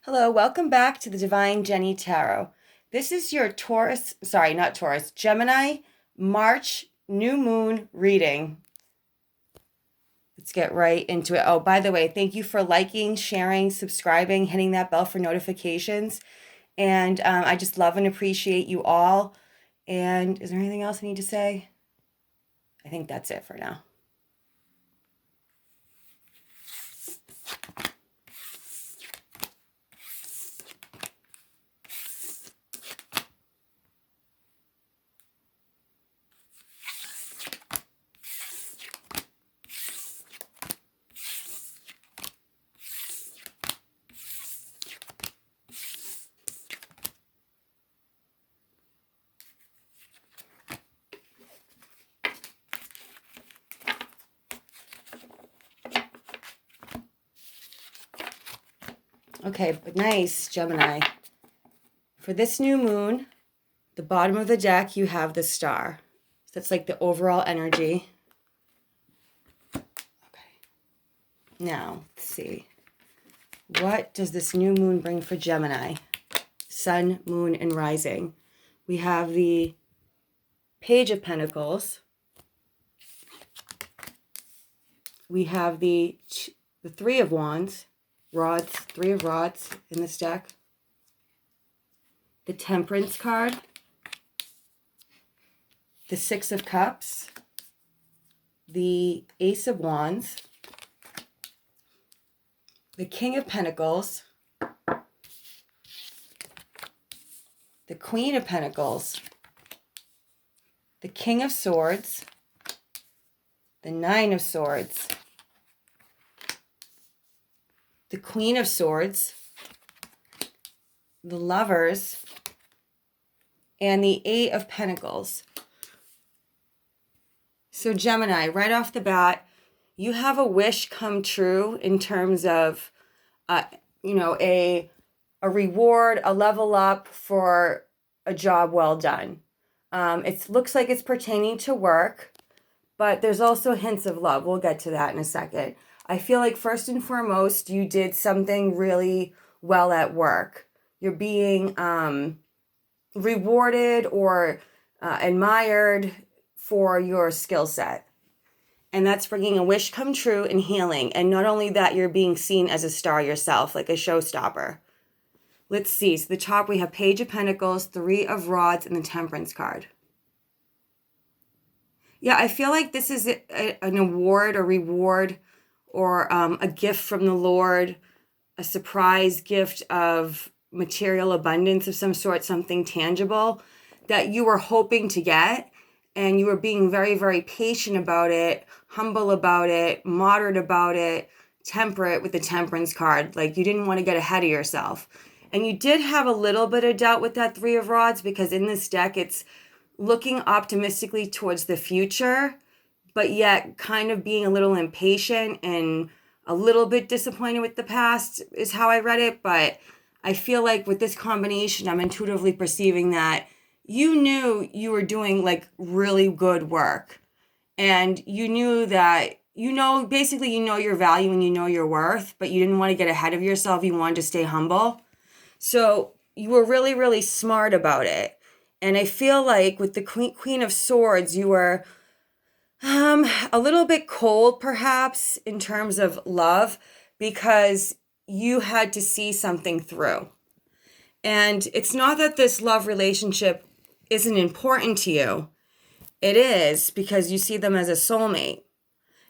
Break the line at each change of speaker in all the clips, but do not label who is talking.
Hello, welcome back to the Divine Jenny Tarot. This is your Gemini March new moon reading. Let's get right into it. Oh, by the way, thank you for liking, sharing, subscribing, hitting that bell for notifications. And I just love and appreciate you all. And is there anything else I need to say? I think that's it for now. Okay, but nice, Gemini. For this new moon, the bottom of the deck, you have the star. So that's like the overall energy. Okay. Now, let's see. What does this new moon bring for Gemini? Sun, moon, and rising. We have the Page of Pentacles. We have the Three of Wands. Rods, Three of Rods in this deck. The Temperance card. The Six of Cups. The Ace of Wands. The King of Pentacles. The Queen of Pentacles. The King of Swords. The Nine of Swords. The Queen of Swords, the Lovers, and the Eight of Pentacles. So Gemini, right off the bat, you have a wish come true in terms of, a reward, a level up for a job well done. It looks like it's pertaining to work, but there's also hints of love. We'll get to that in a second. I feel like first and foremost, you did something really well at work. You're being rewarded or admired for your skill set. And that's bringing a wish come true and healing. And not only that, you're being seen as a star yourself, like a showstopper. Let's see. So the top, we have Page of Pentacles, Three of Rods, and the Temperance card. Yeah, I feel like this is an award, a reward, or a gift from the Lord, a surprise gift of material abundance of some sort, something tangible that you were hoping to get, and you were being very, very patient about it, humble about it, moderate about it, temperate with the Temperance card. Like you didn't want to get ahead of yourself. And you did have a little bit of doubt with that Three of Rods because in this deck, it's looking optimistically towards the future, but yet kind of being a little impatient and a little bit disappointed with the past is how I read it. But I feel like with this combination, I'm intuitively perceiving that you knew you were doing like really good work. And you knew that, basically you know your value and you know your worth, but you didn't want to get ahead of yourself. You wanted to stay humble. So you were really, really smart about it. And I feel like with the Queen of Swords, you were a little bit cold, perhaps, in terms of love, because you had to see something through. And it's not that this love relationship isn't important to you. It is, because you see them as a soulmate.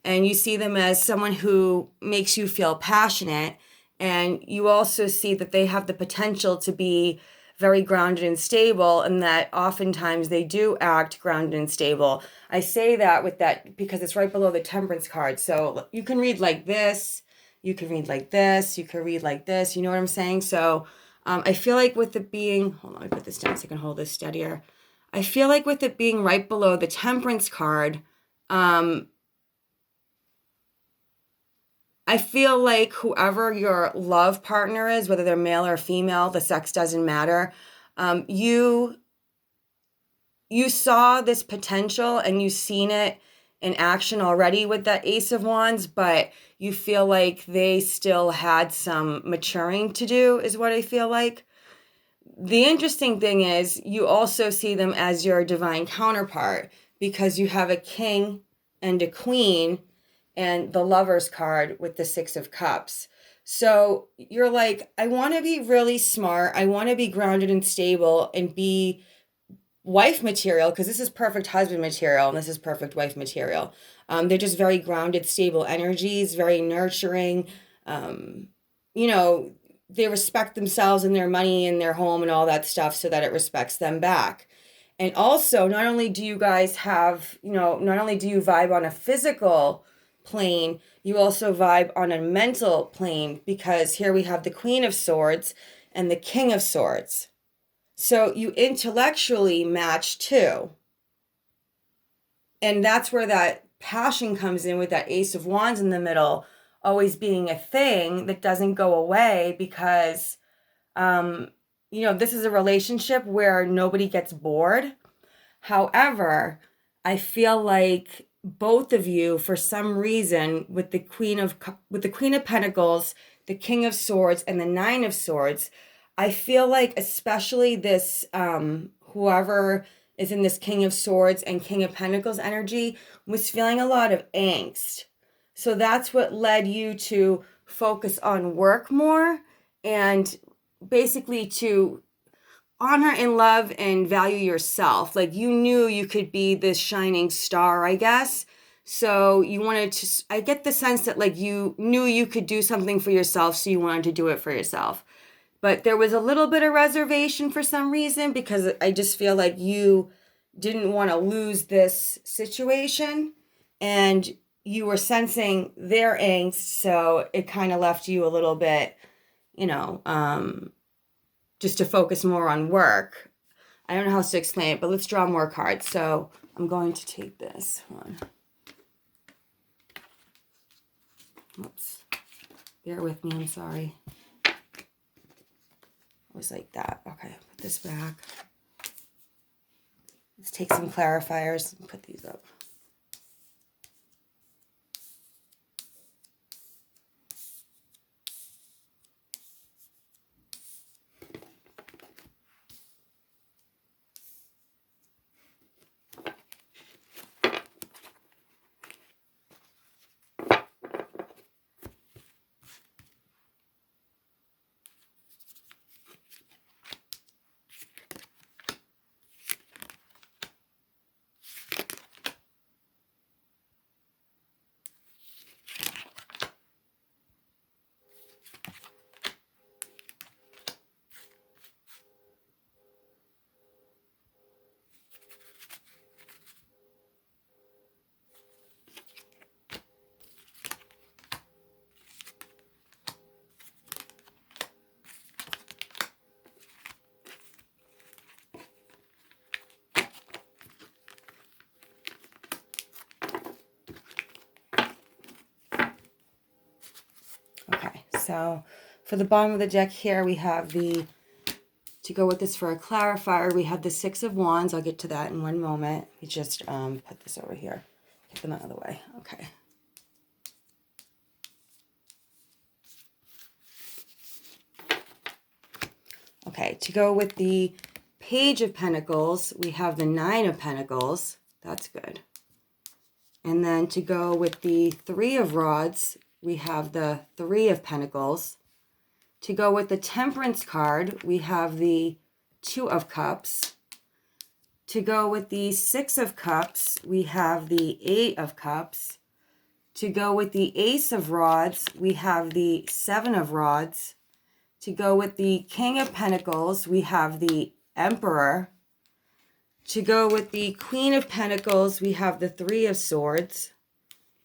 And you see them as someone who makes you feel passionate. And you also see that they have the potential to be very grounded and stable, and that oftentimes they do act grounded and stable. I say that with that because it's right below the Temperance card. So you can read like this, you can read like this, you can read like this. You know what I'm saying? So I feel like with it being, hold on, let me put this down so I can hold this steadier. I feel like with it being right below the Temperance card, I feel like whoever your love partner is, whether they're male or female, the sex doesn't matter. You saw this potential and you seen it in action already with that Ace of Wands, but you feel like they still had some maturing to do, is what I feel like. The interesting thing is you also see them as your divine counterpart, because you have a king and a queen and the Lovers card with the Six of Cups. So you're like, I want to be really smart. I want to be grounded and stable and be wife material, because this is perfect husband material and this is perfect wife material. They're just very grounded, stable energies, very nurturing. You know, they respect themselves and their money and their home and all that stuff so that it respects them back. And also, not only do you guys have, not only do you vibe on a physical plane, you also vibe on a mental plane, because here we have the Queen of Swords and the King of Swords. So you intellectually match too. And that's where that passion comes in, with that Ace of Wands in the middle, always being a thing that doesn't go away, because, this is a relationship where nobody gets bored. However, I feel like both of you, for some reason, with the Queen of Pentacles, the King of Swords, and the Nine of Swords, I feel like especially this, whoever is in this King of Swords and King of Pentacles energy was feeling a lot of angst. So that's what led you to focus on work more, and basically to honor and love and value yourself. Like, you knew you could be this shining star, I guess. So you wanted to, I get the sense that like you knew you could do something for yourself, so you wanted to do it for yourself. But there was a little bit of reservation for some reason, because I just feel like you didn't want to lose this situation, and you were sensing their angst, so it kind of left you a little bit, just to focus more on work. I don't know how else to explain it, but let's draw more cards. So I'm going to take this one. Oops. Bear with me, I'm sorry. It was like that. Okay, put this back. Let's take some clarifiers and put these up. Okay, so for the bottom of the deck here, we have to go with this for a clarifier, we have the Six of Wands. I'll get to that in one moment. We just put this over here. Get them out of the way. Okay. Okay, to go with the Page of Pentacles, we have the Nine of Pentacles. That's good. And then to go with the Three of Rods, we have the Three of Pentacles. To go with the Temperance card, we have the Two of Cups. To go with the Six of Cups, we have the Eight of Cups. To go with the Ace of Rods, we have the Seven of Rods. To go with the King of Pentacles, we have the Emperor. To go with the Queen of Pentacles, we have the Three of Swords.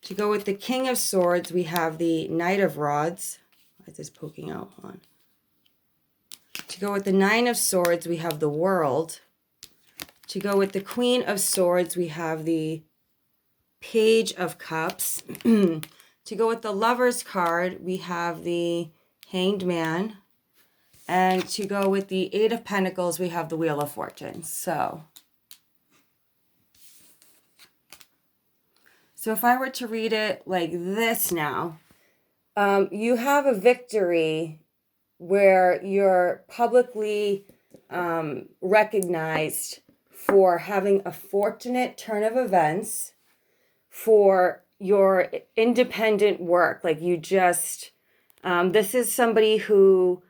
To go with the King of Swords, we have the Knight of Rods. Why is this poking out? Hold on. To go with the Nine of Swords, we have the World. To go with the Queen of Swords, we have the Page of Cups. To go with the Lovers card, we have the Hanged Man. And to go with the Eight of Pentacles, we have the Wheel of Fortune. So So if I were to read it like this now, you have a victory where you're publicly recognized for having a fortunate turn of events, for your independent work. Like you just, this is somebody who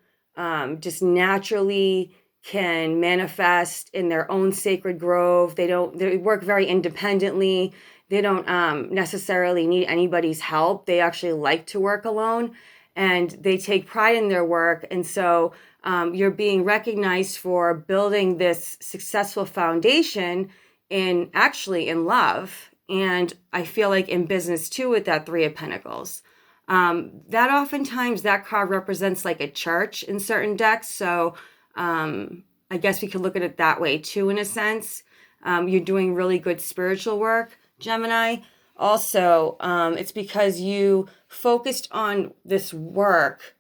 just naturally can manifest in their own sacred grove. They work very independently. They don't necessarily need anybody's help. They actually like to work alone, and they take pride in their work. And so you're being recognized for building this successful foundation in love. And I feel like in business too, with that Three of Pentacles, that oftentimes that card represents like a church in certain decks. So I guess we could look at it that way too, in a sense. You're doing really good spiritual work, Gemini. Also, it's because you focused on this work.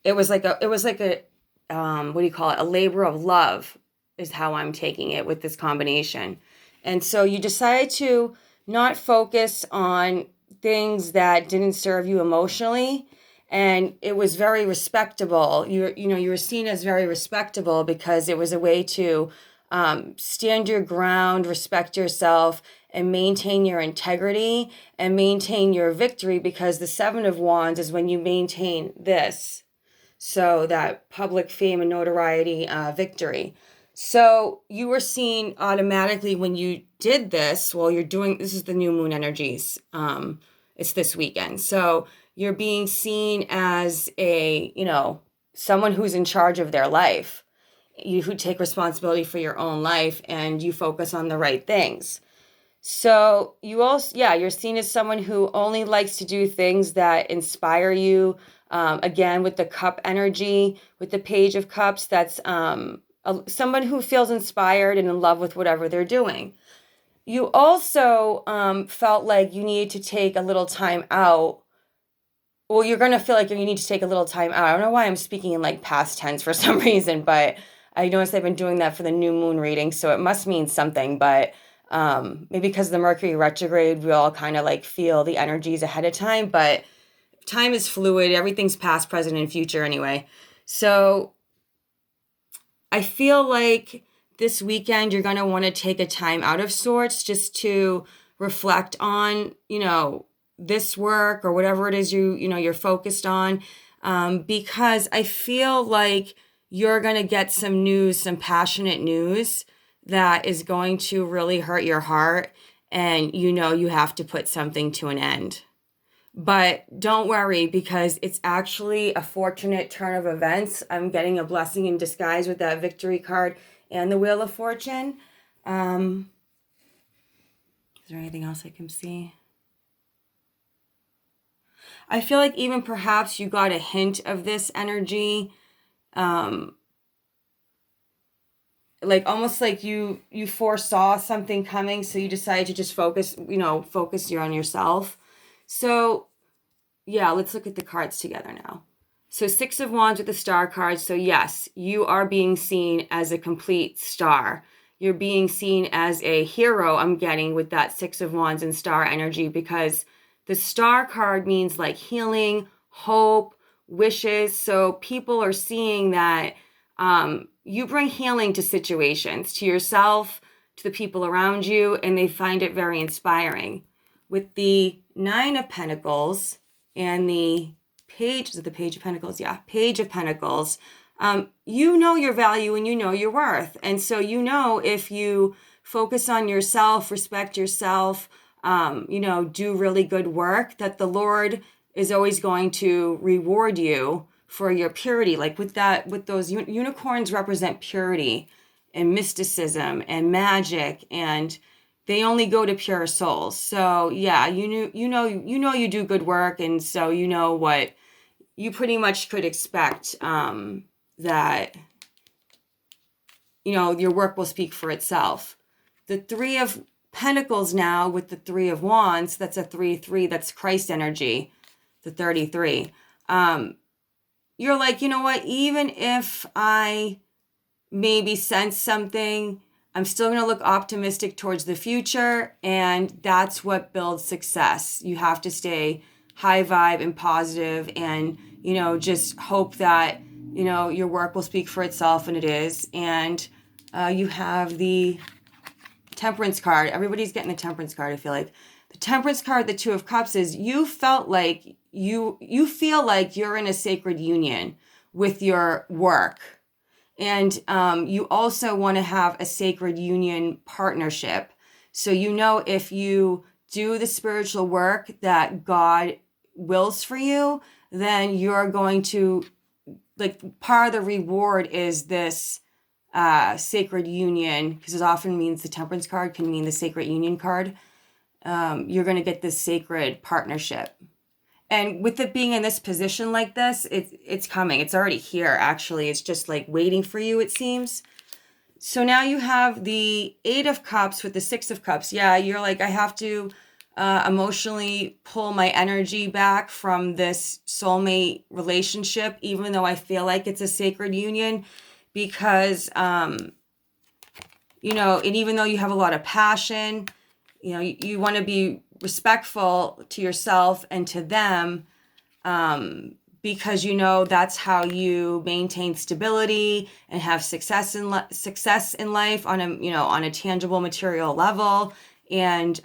It was like a what do you call it? A labor of love is how I'm taking it with this combination. And so you decided to not focus on things that didn't serve you emotionally. And it was very respectable. You were seen as very respectable because it was a way to stand your ground, respect yourself, and maintain your integrity and maintain your victory, because the Seven of Wands is when you maintain this. So that public fame and notoriety, victory. So you were seen automatically when you did this. Well, this is the new moon energies. It's this weekend. So you're being seen as someone who's in charge of their life. You who take responsibility for your own life and you focus on the right things. So you're seen as someone who only likes to do things that inspire you. Again, with the cup energy, with the Page of Cups, that's someone who feels inspired and in love with whatever they're doing. You also felt like you needed to take a little time out. Well, you're going to feel like you need to take a little time out. I don't know why I'm speaking in like past tense for some reason, but I noticed I've been doing that for the new moon reading, so it must mean something. But maybe because of the Mercury retrograde, we all kind of like feel the energies ahead of time, but time is fluid. Everything's past, present, and future anyway. So I feel like this weekend you're going to want to take a time out of sorts just to reflect on, this work or whatever it is you're focused on, because I feel like you're going to get some news, some passionate news that is going to really hurt your heart, and you have to put something to an end. But don't worry, because it's actually a fortunate turn of events. I'm getting a blessing in disguise with that victory card and the Wheel of Fortune. Is there anything else I can see? I feel like even perhaps you got a hint of this energy. Like almost like you foresaw something coming, so you decided to just focus on yourself. So yeah, let's look at the cards together now. So Six of Wands with the Star card. So yes, you are being seen as a complete star. You're being seen as a hero, I'm getting, with that Six of Wands and Star energy, because the Star card means like healing, hope, wishes. So people are seeing that you bring healing to situations, to yourself, to the people around you, and they find it very inspiring. With the Nine of Pentacles and the Page of Pentacles? Yeah, Page of Pentacles. You know your value and you know your worth. And so if you focus on yourself, respect yourself, do really good work, that the Lord is always going to reward you for your purity. Like with those unicorns represent purity and mysticism and magic, and they only go to pure souls. So yeah, you do good work, and so what you pretty much could expect, that your work will speak for itself. The Three of Pentacles now with the Three of Wands, that's a 3-3, that's Christ energy, the 33. You're like, you know what, even if I maybe sense something, I'm still going to look optimistic towards the future, and that's what builds success. You have to stay high vibe and positive, and just hope that your work will speak for itself, and it is. And you have the Temperance card. Everybody's getting the Temperance card, I feel like. The Temperance card, the Two of Cups, is you felt like you feel like you're in a sacred union with your work. And you also want to have a sacred union partnership. So if you do the spiritual work that God wills for you, then you're going to, like, part of the reward is this sacred union, because it often means the Temperance card can mean the sacred union card. You're going to get this sacred partnership. And with it being in this position like this, it's coming. It's already here, actually. It's just like waiting for you, it seems. So now you have the Eight of Cups with the Six of Cups. Yeah, you're like, I have to emotionally pull my energy back from this soulmate relationship, even though I feel like it's a sacred union, because, and even though you have a lot of passion, you want to be respectful to yourself and to them, because that's how you maintain stability and have success in life on a tangible material level. And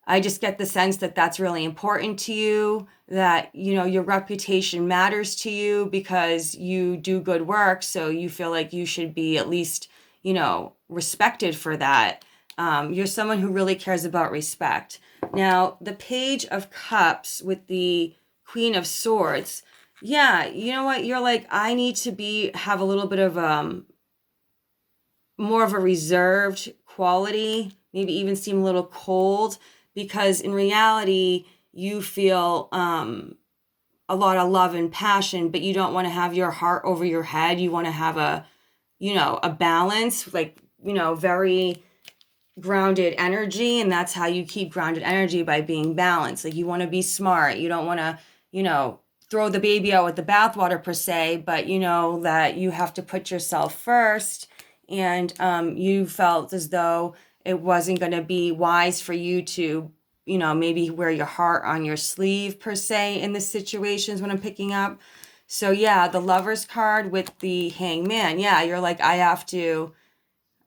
I just get the sense that that's really important to you, that your reputation matters to you because you do good work, so you feel like you should be at least respected for that. You're someone who really cares about respect. Now, the Page of Cups with the Queen of Swords. Yeah, you know what? You're like, I need to have a little bit of more of a reserved quality, maybe even seem a little cold, because in reality, you feel a lot of love and passion, but you don't want to have your heart over your head. You want to have a balance, like, very grounded energy, and that's how you keep grounded energy, by being balanced. Like, you want to be smart. You don't want to throw the baby out with the bathwater per se, but that you have to put yourself first. And you felt as though it wasn't going to be wise for you to maybe wear your heart on your sleeve per se in the situations when I'm picking up. So yeah, the Lover's card with the Hangman. Yeah, you're like,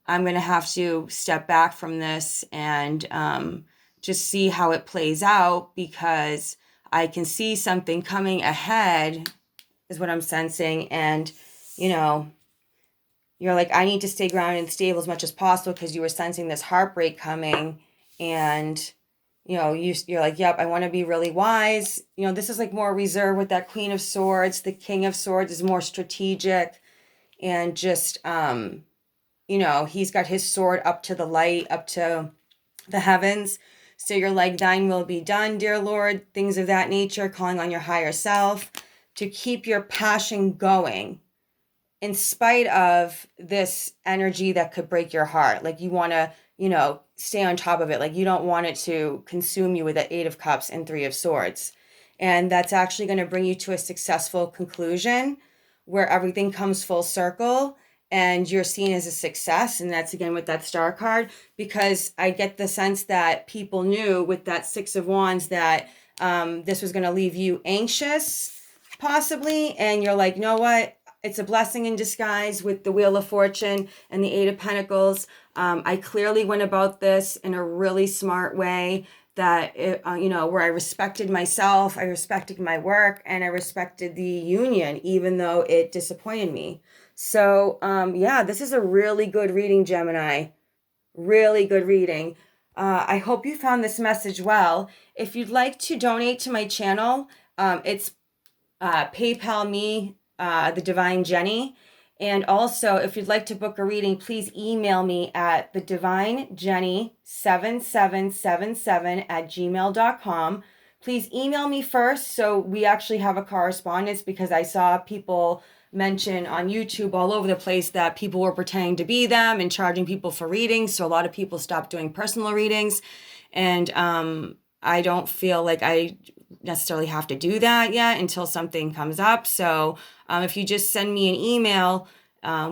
I'm going to have to step back from this and just see how it plays out, because I can see something coming ahead, is what I'm sensing. And, you're like, I need to stay grounded and stable as much as possible, because you were sensing this heartbreak coming. And, you're like, yep, I want to be really wise. This is like more reserved with that Queen of Swords. The King of Swords is more strategic and just, he's got his sword up to the light, up to the heavens. So you're like, thine will be done, dear Lord, things of that nature, calling on your higher self to keep your passion going in spite of this energy that could break your heart. Like, you want to, stay on top of it. Like, you don't want it to consume you with that Eight of Cups and Three of Swords. And that's actually going to bring you to a successful conclusion where everything comes full circle and you're seen as a success. And that's again with that Star card, because I get the sense that people knew with that Six of Wands that this was going to leave you anxious, possibly. And you're like, you know what? It's a blessing in disguise with the Wheel of Fortune and the Eight of Pentacles. I clearly went about this in a really smart way, that where I respected myself, I respected my work, and I respected the union, even though it disappointed me. So yeah, this is a really good reading, Gemini. Really good reading. I hope you found this message well. If you'd like to donate to my channel, it's PayPal me, the Divine Jenny. And also, if you'd like to book a reading, please email me at thedivinejenny7777@gmail.com. Please email me first, so we actually have a correspondence, because I saw people mention on YouTube all over the place that people were pretending to be them and charging people for readings. So a lot of people stopped doing personal readings. And I don't feel like I necessarily have to do that yet until something comes up. So if you just send me an email,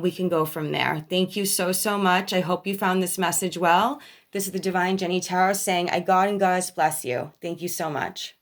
we can go from there. Thank you so, so much. I hope you found this message well. This is the Divine Jenny Tarot saying, I God and Goddess bless you. Thank you so much.